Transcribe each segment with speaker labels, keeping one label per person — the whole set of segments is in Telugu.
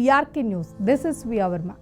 Speaker 1: VRK News. This is Via Verma.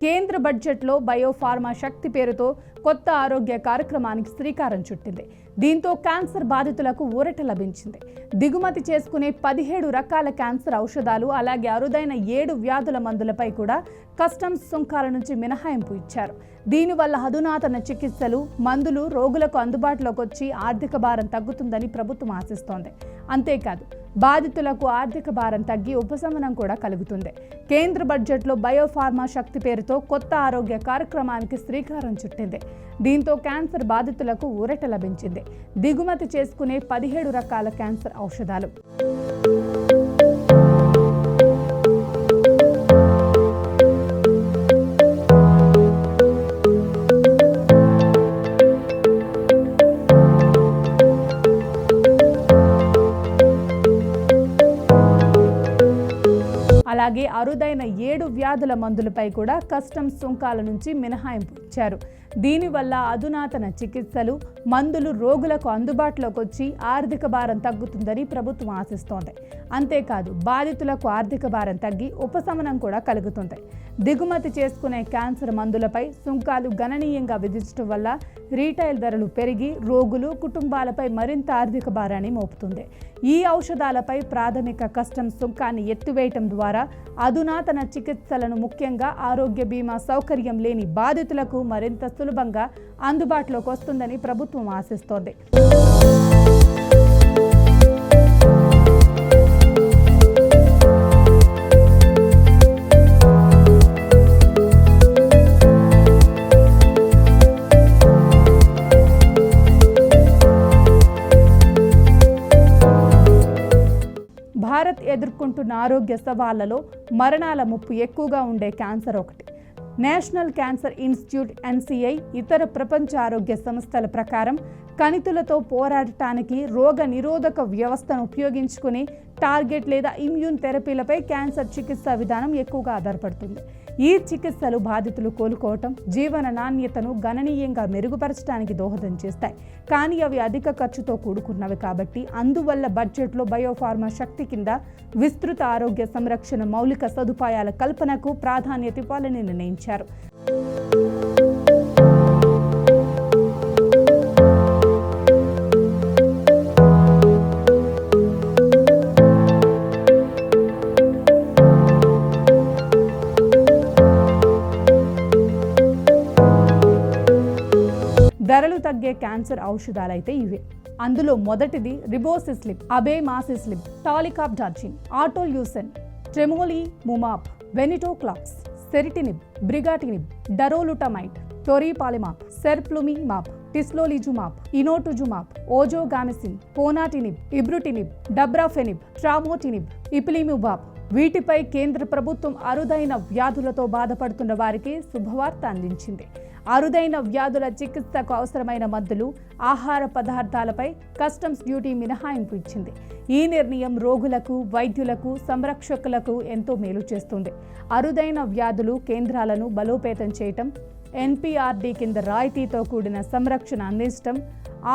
Speaker 1: కేంద్ర బడ్జెట్లో బయోఫార్మా శక్తి పేరుతో కొత్త ఆరోగ్య కార్యక్రమానికి శ్రీకారం చుట్టింది. దీంతో క్యాన్సర్ బాధితులకు ఊరట లభించింది. దిగుమతి చేసుకునే 17 రకాల క్యాన్సర్ ఔషధాలు, అలాగే అరుదైన 7 వ్యాధుల మందులపై కూడా కస్టమ్స్ సుంకాల నుంచి మినహాయింపు ఇచ్చారు. దీనివల్ల అధునాతన చికిత్సలు, మందులు రోగులకు అందుబాటులోకి వచ్చి ఆర్థిక భారం తగ్గుతుందని ప్రభుత్వం ఆశిస్తోంది. అంతేకాదు, బాధితులకు ఆర్థిక భారం తగ్గి ఉపశమనం కూడా కలుగుతుంది. కేంద్ర బడ్జెట్లో బయోఫార్మా శక్తి పేరుతో కొత్త ఆరోగ్య కార్యక్రమానికి శ్రీకారం చుట్టింది. దీంతో క్యాన్సర్ బాధితులకు ఊరట లభించింది. దిగుమతి చేసుకునే 17 రకాల క్యాన్సర్ ఔషధాలు, అలాగే అరుదైన 7 వ్యాధుల మందులపై కూడా కస్టమ్స్ సుంకాల నుంచి మినహాయింపు ఇచ్చారు. దీనివల్ల అధునాతన చికిత్సలు, మందులు రోగులకు అందుబాటులోకి వచ్చి ఆర్థిక భారం తగ్గుతుందని ప్రభుత్వం ఆశిస్తోంది. అంతేకాదు, బాధితులకు ఆర్థిక భారం తగ్గి ఉపశమనం కూడా కలుగుతుంది. దిగుమతి చేసుకునే క్యాన్సర్ మందులపై సుంకాలు గణనీయంగా విధించడం వల్ల రీటైల్ ధరలు పెరిగి రోగులు, కుటుంబాలపై మరింత ఆర్థిక భారాన్ని మోపుతుంది. ఈ ఔషధాలపై ప్రాథమిక కస్టమ్స్ సుంకాన్ని ఎత్తివేయటం ద్వారా అధునాతన చికిత్సలను, ముఖ్యంగా ఆరోగ్య బీమా సౌకర్యం లేని బాధితులకు మరింత సులభంగా అందుబాటులోకి వస్తుందని ప్రభుత్వం ఆశిస్తోంది. భారత్ ఎదుర్కొంటున్న ఆరోగ్య సవాళ్లలో మరణాల ముప్పు ఎక్కువగా ఉండే క్యాన్సర్ ఒకటి. నేషనల్ క్యాన్సర్ ఇన్స్టిట్యూట్ NCI, ఇతర ప్రపంచ ఆరోగ్య సంస్థల ప్రకారం కణితులతో పోరాడటానికి రోగ నిరోధక వ్యవస్థను ఉపయోగించుకుని టార్గెట్ లేదా ఇమ్యూన్ థెరపీలపై క్యాన్సర్ చికిత్సా విధానం ఎక్కువగా ఆధారపడుతుంది. ఈ చికిత్సలు బాధితులు కోలుకోవటం, జీవన నాణ్యతను గణనీయంగా మెరుగుపరచడానికి దోహదం చేస్తాయి. కానీ అవి అధిక ఖర్చుతో కూడుకున్నవి కాబట్టి అందువల్ల బడ్జెట్లో బయోఫార్మా శక్తి కింద విస్తృత ఆరోగ్య సంరక్షణ మౌలిక సదుపాయాల కల్పనకు ప్రాధాన్యత ఇవ్వాలని నిర్ణయించారు. ధరలు తగ్గే క్యాన్సర్ ఔషధాలైతే ఇవే. అందులో మొదటిది రిబోసిస్లిబ్, అబేమాసిస్లిబ్, టాలికాప్డార్జిన్, ఆటోల్యూసెన్, ట్రెమోలిముమాబ్, వెనిటోక్లాక్స్, సెరిటినిబ్, బ్రిగాటినిబ్, డరోలుటమైడ్, టోరిపాలిమాబ్, సెర్ప్లుమిమాబ్, టిస్లోలిజుమాబ్, ఇనోటుజుమాబ్, ఓజోగామిసిన్, పోనాటినిబ్, ఇబ్రుటినిబ్, డబ్రాఫెనిబ్, ట్రామోటినిబ్, ఇపిలిముబాబ్. వీటిపై కేంద్ర ప్రభుత్వం అరుదైన వ్యాధులతో బాధపడుతున్న వారికి శుభవార్త అందించింది. అరుదైన వ్యాధుల చికిత్సకు అవసరమైన మందులు, ఆహార పదార్థాలపై కస్టమ్స్ డ్యూటీ మినహాయింపు ఇచ్చింది. ఈ నిర్ణయం రోగులకు, వైద్యులకు, సంరక్షకులకు ఎంతో మేలు చేస్తుంది. అరుదైన వ్యాధులు కేంద్రాలను బలోపేతం చేయటం, NPRD కింద రాయితీతో కూడిన సంరక్షణ అందించడం,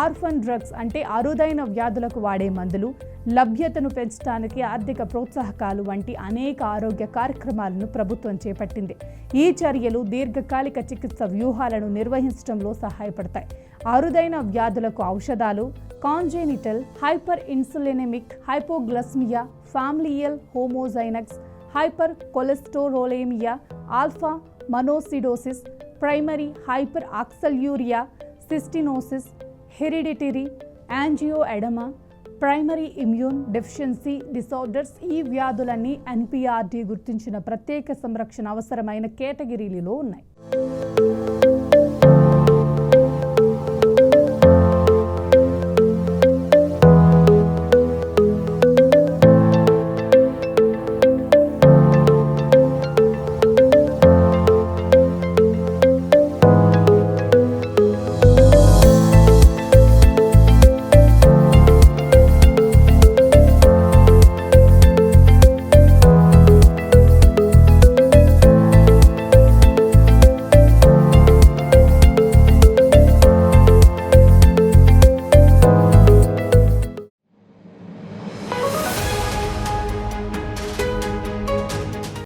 Speaker 1: ఆర్ఫన్ డ్రగ్స్ అంటే అరుదైన వ్యాధులకు వాడే మందులు లభ్యతను పెంచడానికి ఆర్థిక ప్రోత్సాహకాలు వంటి అనేక ఆరోగ్య కార్యక్రమాలను ప్రభుత్వం చేపట్టింది. ఈ చర్యలు దీర్ఘకాలిక చికిత్స వ్యూహాలను నిర్వహించడంలో సహాయపడతాయి. అరుదైన వ్యాధులకు ఔషధాలు congenital hyperinsulinaemic hypoglycaemia, familial homozygous, hypercholesterolaemia, alpha mannosidosis, primary hyperoxaluria, cystinosis, hereditary angioedema, primary immune deficiency disorders. ఈ వ్యాధులన్నీ NPRD గుర్తించిన ప్రత్యేక సంరక్షణ అవసరమైన కేటగిరీలలో ఉన్నాయి.